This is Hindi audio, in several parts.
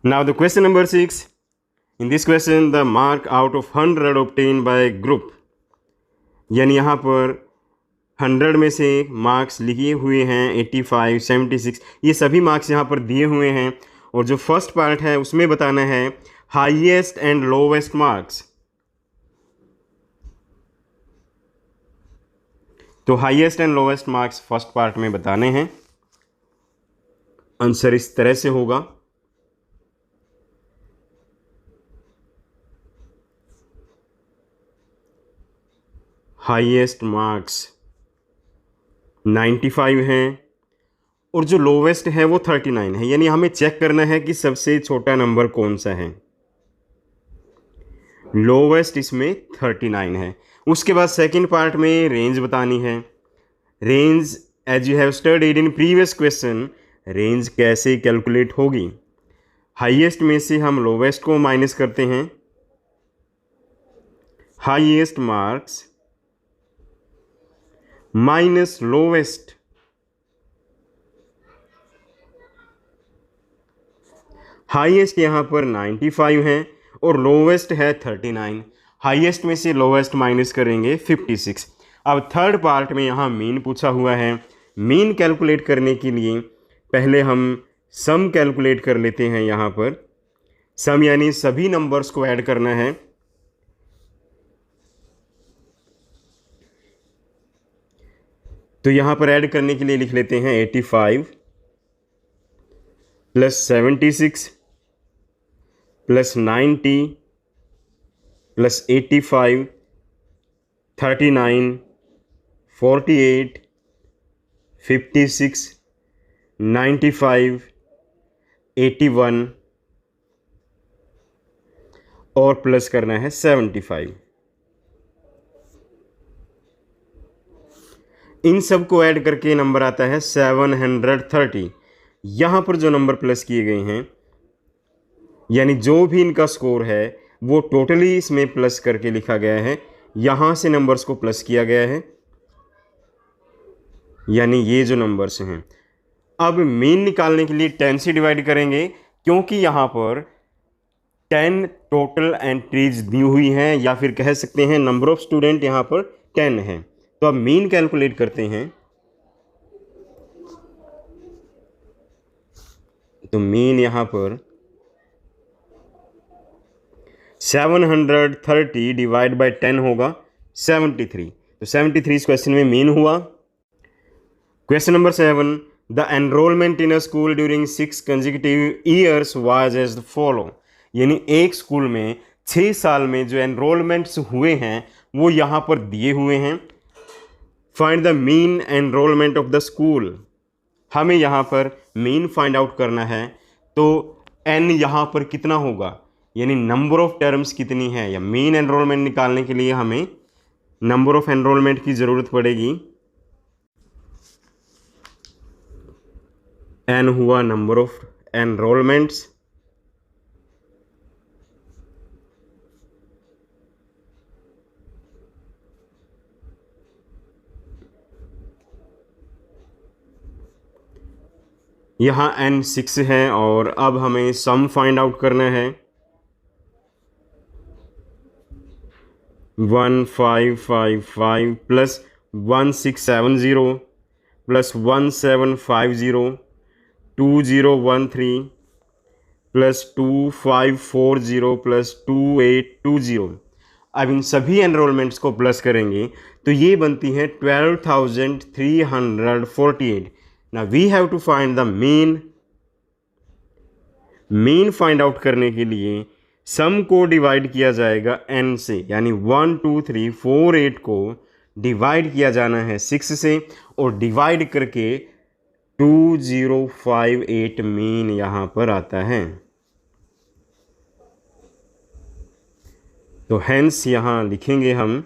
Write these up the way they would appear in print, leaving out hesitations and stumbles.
Now the question number 6. In this question the mark out of 100 obtained by group, यानी यहाँ पर 100 में से मार्क्स लिखे हुए हैं 85, 76, ये सभी मार्क्स यहाँ पर दिए हुए हैं। और जो फर्स्ट पार्ट है उसमें बताना है हाईएस्ट एंड लोवेस्ट मार्क्स। तो highest and lowest marks first part में बताने हैं। आंसर इस तरह से होगा, हाईएस्ट मार्क्स 95 हैं और जो लोवेस्ट है वो 39 है, यानी हमें चेक करना है कि सबसे छोटा नंबर कौन सा है। लोवेस्ट इसमें 39 है। उसके बाद सेकंड पार्ट में रेंज बतानी है। Range as you have studied in previous question, range कैसे कैलकुलेट होगी। हाईएस्ट में से हम लोवेस्ट को माइनस करते हैं। Highest marks minus lowest, highest यहाँ पर 95 है और लोवेस्ट है 39। हाईएस्ट में से लोवेस्ट माइनस करेंगे 56। अब थर्ड पार्ट में यहाँ मीन पूछा हुआ है। मीन कैलकुलेट करने के लिए पहले हम सम कैलकुलेट कर लेते हैं। यहाँ पर सम यानी सभी नंबर्स को ऐड करना है। तो यहाँ पर ऐड करने के लिए लिख लेते हैं 85 प्लस 76 प्लस 90 प्लस 85, 39, 48, 56, 95, 81 और प्लस करना है 75। इन सब को ऐड करके नंबर आता है 730। यहाँ पर जो नंबर प्लस किए गए हैं, यानी जो भी इनका स्कोर है वो टोटली इसमें प्लस करके लिखा गया है। यहाँ से नंबर्स को प्लस किया गया है, यानी ये जो नंबर्स हैं। अब मीन निकालने के लिए 10 से डिवाइड करेंगे, क्योंकि यहाँ पर 10 टोटल एंट्रीज दी हुई हैं, या फिर कह सकते हैं नंबर ऑफ स्टूडेंट यहाँ पर 10 है। तो अब मीन कैलकुलेट करते हैं। तो मीन यहाँ पर 730 डिवाइड बाय 10 होगा 73। तो 73 इस क्वेश्चन में मीन हुआ। Question number 7, the enrolment in a school during 6 consecutive years was as the follow, यानी एक स्कूल में 6 साल में जो एनरोलमेंट्स हुए हैं वो यहाँ पर दिए हुए हैं। Find the mean enrolment of the school, हमें यहाँ पर मीन फाइंड आउट करना है। तो एन यहाँ पर कितना होगा, यानी नंबर ऑफ टर्म्स कितनी है, या मीन एनरोलमेंट निकालने के लिए हमें नंबर ऑफ एनरोलमेंट की ज़रूरत पड़ेगी। एन हुआ नंबर ऑफ एनरोलमेंट्स, यहाँ एन 6 है। और अब हमें सम फाइंड आउट करना है। 1555 प्लस 1670 प्लस 1750 2013 प्लस 2540 प्लस 2820। अब इन सभी एनरोलमेंट्स को प्लस करेंगे तो ये बनती है 12,348। Now we have to find the mean. Mean find out करने के लिए सम को डिवाइड किया जाएगा n से, यानी 1 2 3 4 8 को डिवाइड किया जाना है 6 से, और डिवाइड करके 2058 मीन यहाँ पर आता है। तो हेंस यहाँ लिखेंगे हम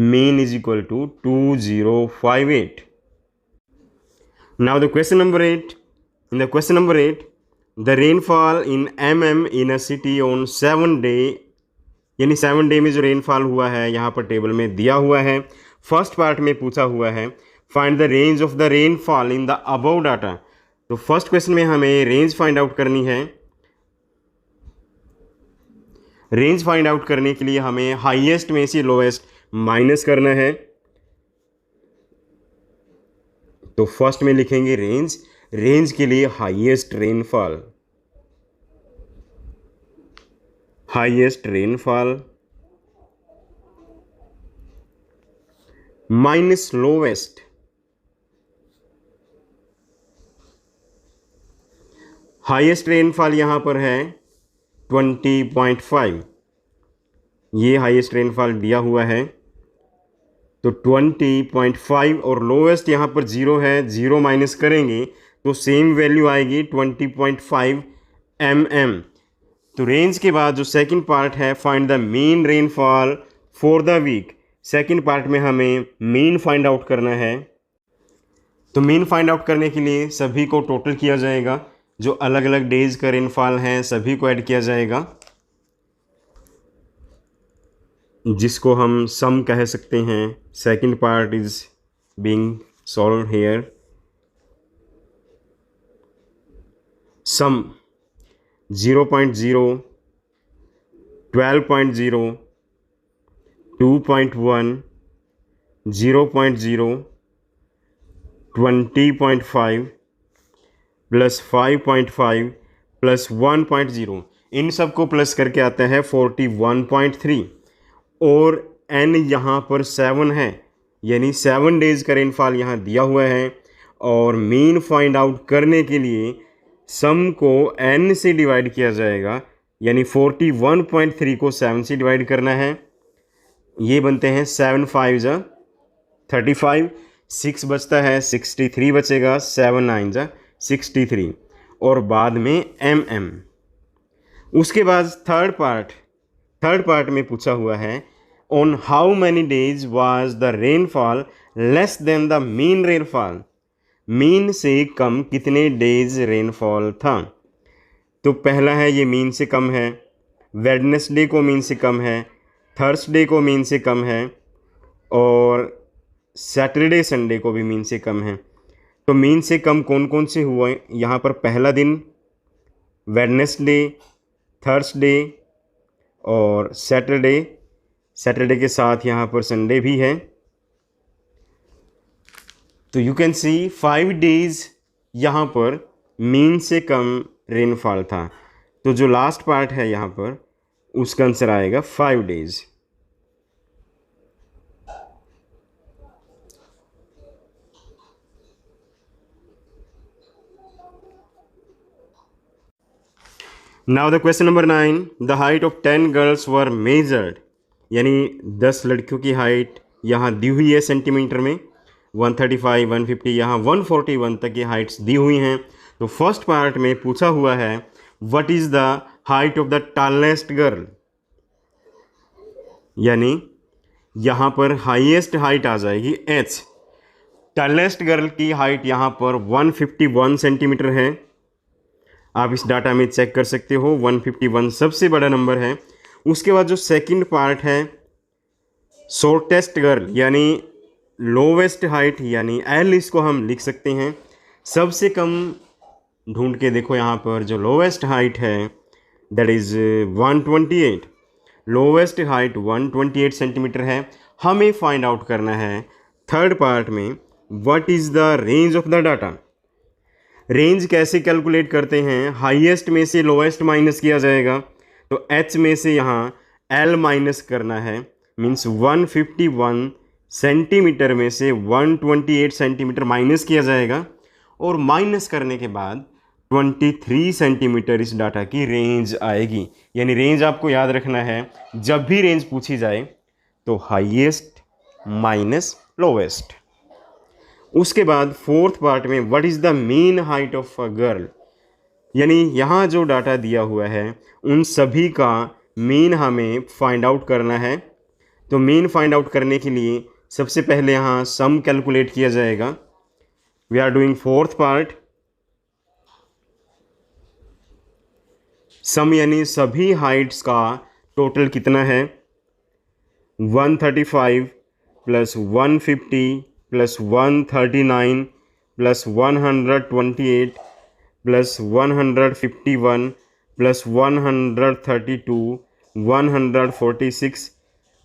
mean is equal to 2058. Now the question number 8. In the question number 8, the rainfall in mm in a city on 7 day, यानी 7 डे में जो रेनफॉल हुआ है यहाँ पर टेबल में दिया हुआ है। फर्स्ट पार्ट में पूछा हुआ है find the range of the rainfall in the above data. तो फर्स्ट क्वेश्चन में हमें रेंज फाइंड आउट करनी है। रेंज फाइंड आउट करने के लिए हमें हाईएस्ट में से लोएस्ट माइनस करना है। तो फर्स्ट में लिखेंगे रेंज, रेंज के लिए highest rainfall, highest rainfall minus lowest, highest rainfall यहां पर है 20.5, ये हाईएस्ट रेनफॉल दिया हुआ है। तो 20.5 और लोवेस्ट यहाँ पर 0 है, 0 माइनस करेंगे तो सेम वैल्यू आएगी 20.5 mm। तो रेंज के बाद जो सेकंड पार्ट है find the mean rainfall for the week, second part में हमें मीन फाइंड आउट करना है। तो मीन फाइंड आउट करने के लिए सभी को टोटल किया जाएगा, जो अलग अलग डेज का रेनफॉल है सभी को ऐड किया जाएगा, जिसको हम सम कह सकते हैं। Second part is being solve here. Sum 0.0, 12.0, 2.1, 0.0, 20.5 plus 5.5 plus 1.0, इन सब को प्लस करके आता है 41.3 और n यहाँ पर 7 है, यानी 7 डेज का रेनफॉल यहाँ दिया हुआ है। और मीन फाइंड आउट करने के लिए सम को n से डिवाइड किया जाएगा, यानी 41.3 को 7 से डिवाइड करना है। ये बनते हैं 7 5 जा 35, 6 बचता है 63 बचेगा, 7 9 जा 63 और बाद में mm। उसके बाद थर्ड पार्ट में पूछा हुआ है on how many days was the rainfall less than the mean rainfall, mean से कम कितने डेज रेनफॉल था। तो पहला है ये मीन से कम है, वेडनेसडे को मीन से कम है, थर्सडे को मीन से कम है और सैटरडे संडे को भी मीन से कम है। तो मीन से कम कौन कौन से हुए यहाँ पर, पहला दिन वेडनेसडे, थर्सडे और सैटरडे के साथ यहाँ पर संडे भी है। तो यू कैन सी 5 डेज यहाँ पर मीन से कम रेनफॉल था। तो जो लास्ट पार्ट है यहाँ पर उसका आंसर आएगा 5 days. Now the question number 9, the height of 10 girls were measured, यानी 10 लड़कियों की हाइट यहाँ दी हुई है सेंटीमीटर में, 135, 150, यहाँ 141 तक की हाइट्स दी हुई हैं। तो फर्स्ट पार्ट में पूछा हुआ है what is the height of the tallest girl, यानी यहाँ पर हाईएस्ट हाइट आ जाएगी h। टॉलेस्ट गर्ल की हाइट यहाँ पर 151 सेंटीमीटर है, आप इस डाटा में चेक कर सकते हो, 151 सबसे बड़ा नंबर है। उसके बाद जो सेकंड पार्ट है शॉर्टेस्ट गर्ल, यानी लोवेस्ट हाइट, यानी एल इसको हम लिख सकते हैं। सबसे कम ढूंढ के देखो यहाँ पर जो लोवेस्ट हाइट है that is 128, lowest height 128 centimetre है। हमें फाइंड आउट करना है थर्ड पार्ट में what is the range of the data. Range कैसे कैलकुलेट करते हैं, हाईएस्ट में से लोवेस्ट माइनस किया जाएगा। तो एच में से यहाँ एल माइनस करना है, मीन्स 151 सेंटीमीटर में से 128 सेंटीमीटर माइनस किया जाएगा और माइनस करने के बाद 23 सेंटीमीटर इस डाटा की रेंज आएगी। यानी रेंज आपको याद रखना है, जब भी रेंज पूछी जाए तो हाईएस्ट माइनस लोवेस्ट। उसके बाद फोर्थ पार्ट में what is the mean height of a girl, यानी यहाँ जो डाटा दिया हुआ है उन सभी का मीन हमें फाइंड आउट करना है। तो मीन फाइंड आउट करने के लिए सबसे पहले यहाँ सम कैलकुलेट किया जाएगा। We are doing fourth part. Sum यानी सभी हाइट्स का टोटल कितना है, 135 plus 150 plus 139 plus 128 plus 151 plus 132 146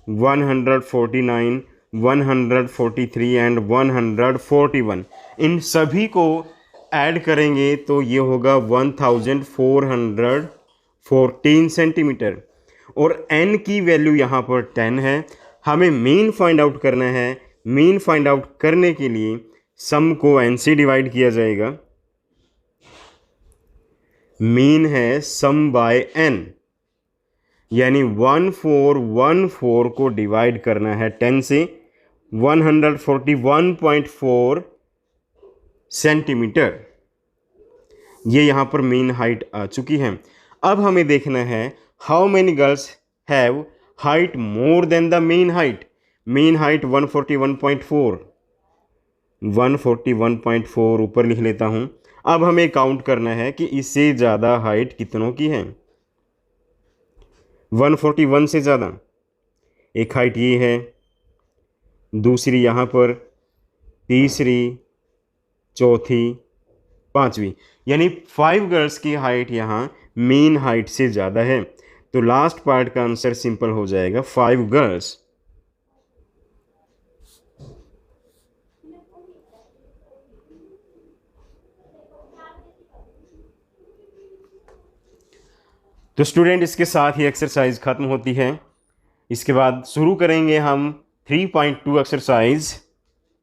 149 143 and 141, इन सभी को ऐड करेंगे तो ये होगा 1414 सेंटीमीटर। और n की वैल्यू यहाँ पर 10 है। हमें मीन फाइंड आउट करना है। मीन फाइंड आउट करने के लिए सम को n से डिवाइड किया जाएगा। मीन है सम बाय n, यानी 1414 को डिवाइड करना है 10 से, 141.4 सेंटीमीटर। ये यहाँ पर मीन हाइट आ चुकी है। अब हमें देखना है how many girls have height more than the mean height. Mean height 141.4, 141.4 ऊपर लिख लेता हूँ। अब हमें काउंट करना है कि इससे ज़्यादा हाइट कितनों की है। 141 से ज़्यादा एक हाइट ये है, दूसरी यहाँ पर, तीसरी, चौथी, पांचवी, यानी 5 गर्ल्स की हाइट यहाँ मीन हाइट से ज़्यादा है। तो लास्ट पार्ट का आंसर सिंपल हो जाएगा 5 गर्ल्स। तो स्टूडेंट इसके साथ ही एक्सरसाइज ख़त्म होती है। इसके बाद शुरू करेंगे हम 3.2 एक्सरसाइज।